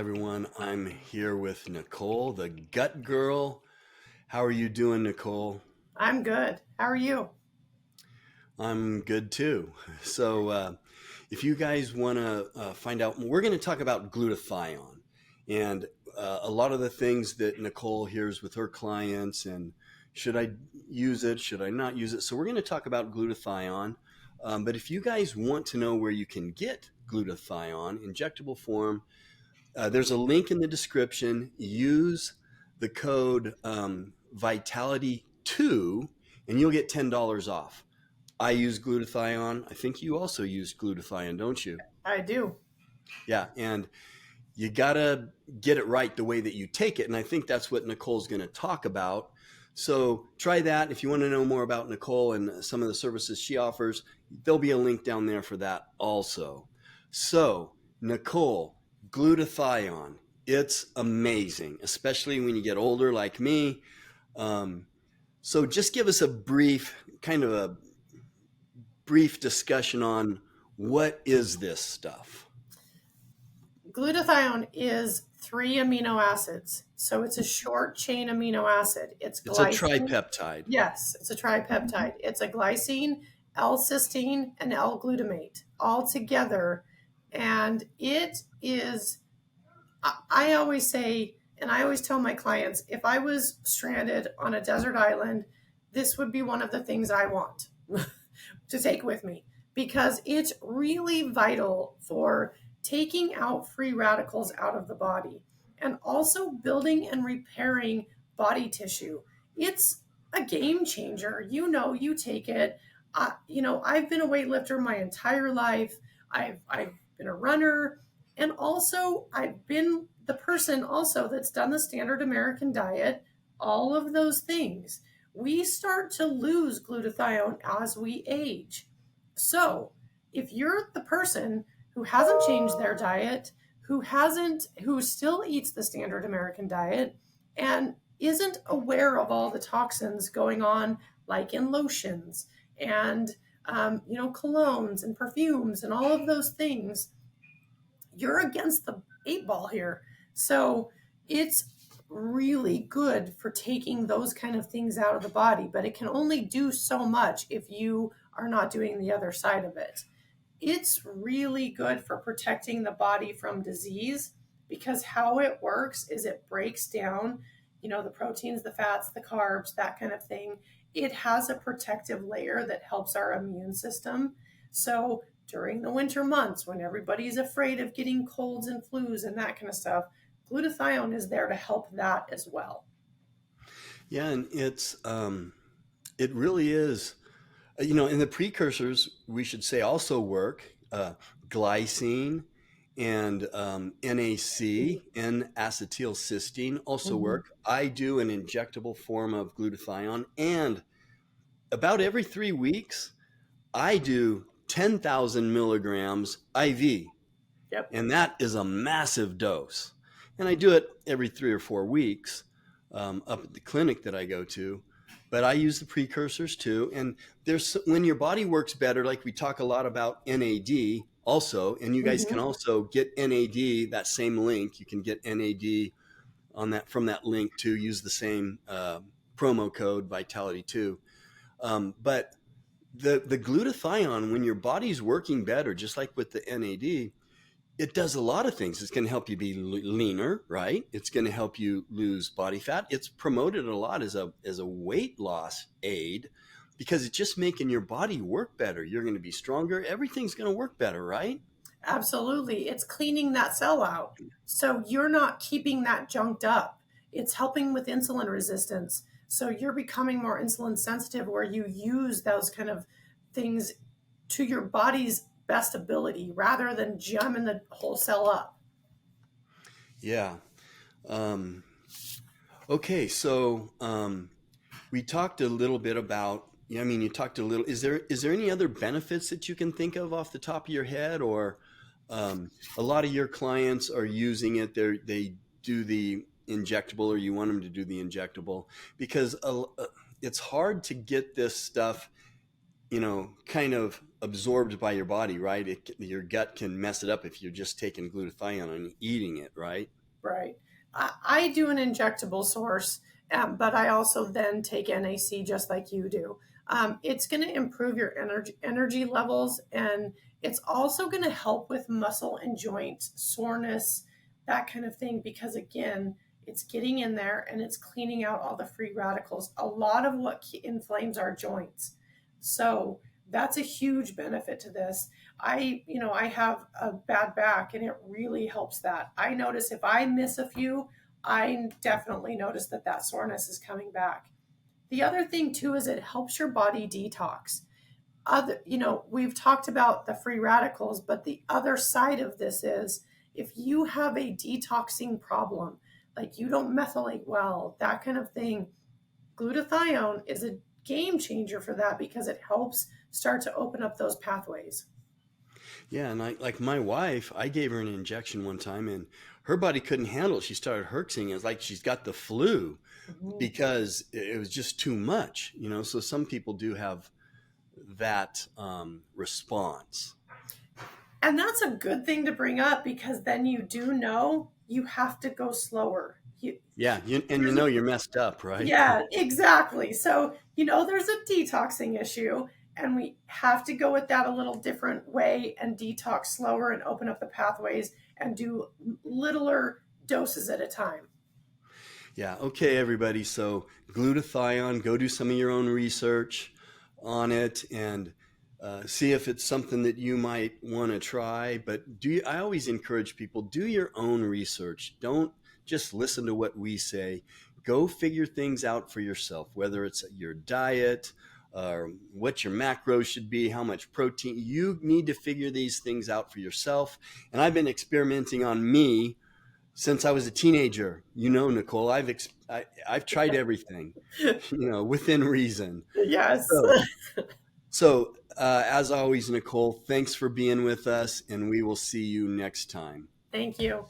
everyone. I'm here with Nicole, the gut girl. How are you doing, Nicole? I'm good. How are you? I'm good too. So, if you guys want to find out, we're going to talk about glutathione and a lot of the things that Nicole hears with her clients. And should I use it? Should I not use it? So, we're going to talk about glutathione. But if you guys want to know where you can get glutathione, injectable form, there's a link in the description. Use the code Vitality2 and you'll get $10 off. I use glutathione. I think you also use glutathione, don't you? I do. Yeah, and you gotta get it right the way that you take it. And I think that's what Nicole's going to talk about. So try that. If you want to know more about Nicole and some of the services she offers, there'll be a link down there for that also. So, Nicole, glutathione, it's amazing, especially when you get older like me. Um, so just give us a brief discussion on what is this stuff? Glutathione is three amino acids. So it's a short chain amino acid. It's It's a glycine. tripeptide. Yes, it's a tripeptide. It's a glycine, L-cysteine, and L-glutamate all together. And it is, I always say, and I always tell my clients, if I was stranded on a desert island, this would be one of the things I want to take with me because it's really vital for taking out free radicals out of the body and also building and repairing body tissue. It's a game changer. You take it. I've been a weightlifter my entire life. I've been a runner, and also I've been the person also that's done the standard American diet. All of those things. We start to lose glutathione as we age. So, if you're the person who hasn't changed their diet, who still eats the standard American diet and isn't aware of all the toxins going on, like in lotions and colognes and perfumes and all of those things, you're against the eight ball here. So it's really good for taking those kind of things out of the body, but it can only do so much if you are not doing the other side of it. It's really good for protecting the body from disease because how it works is it breaks down, the proteins, the fats, the carbs, that kind of thing. It has a protective layer that helps our immune system. So during the winter months when everybody's afraid of getting colds and flus and that kind of stuff, glutathione is there to help that as well. Yeah, and it really is. And the precursors we should say also work. Glycine and NAC, N-acetylcysteine, also Mhm. work. I do an injectable form of glutathione, and about every 3 weeks, I do 10,000 milligrams IV, Yep. and that is a massive dose. And I do it every 3 or 4 weeks up at the clinic that I go to. But I use the precursors too. And there's when your body works better, like we talk a lot about NAD also, and you guys can Mhm. also get NAD, that same link. You can get NAD on that from that link to use the same promo code Vitality2. But the glutathione, when your body's working better, just like with the NAD, it does a lot of things. It's going to help you be leaner, right? It's going to help you lose body fat. It's promoted a lot as a weight loss aid because it's just making your body work better. You're going to be stronger. Everything's going to work better, right? Absolutely. It's cleaning that cell out. So you're not keeping that junked up. It's helping with insulin resistance. So you're becoming more insulin sensitive where you use those kind of things to your body's best ability rather than jamming the whole cell up. Yeah. Um, okay, so we talked a little bit about. Yeah, I mean, you talked a little. Is there any other benefits that you can think of off the top of your head, or a lot of your clients are using it? They do the injectable, or you want them to do the injectable because it's hard to get this stuff, kind of absorbed by your body, right? Your gut can mess it up if you're just taking glutathione and eating it, right? Right. I do an injectable source, but I also then take NAC just like you do. It's going to improve your energy levels, and it's also going to help with muscle and joint soreness, that kind of thing. Because again, it's getting in there and it's cleaning out all the free radicals. A lot of what inflames our joints. So that's a huge benefit to this. I have a bad back and it really helps that. I notice if I miss a few, I definitely notice that that soreness is coming back. The other thing too is it helps your body detox. We've talked about the free radicals, but the other side of this is if you have a detoxing problem, like you don't methylate well, that kind of thing, glutathione is a game changer for that because it helps start to open up those pathways. Yeah, and like my wife, I gave her an injection one time, and her body couldn't handle it. She started herxing. It was like she's got the flu Mhm. because it was just too much, you know. So some people do have that response. And that's a good thing to bring up because then you do know you have to go slower. Yeah, and you There's know a you're messed up, right? Yeah, exactly. So, there's a detoxing issue, and we have to go with that a little different way and detox slower and open up the pathways and do littler doses at a time. Yeah, okay, everybody. So glutathione, go do some of your own research on it and see if it's something that you might want to try. But I always encourage people, do your own research. Don't just listen to what we say. Go figure things out for yourself, whether it's your diet, what your macros should be, how much protein. You need to figure these things out for yourself. And I've been experimenting on me since I was a teenager. You know, Nicole, I've tried everything, within reason. Yes. So, as always, Nicole, thanks for being with us, and we will see you next time. Thank you.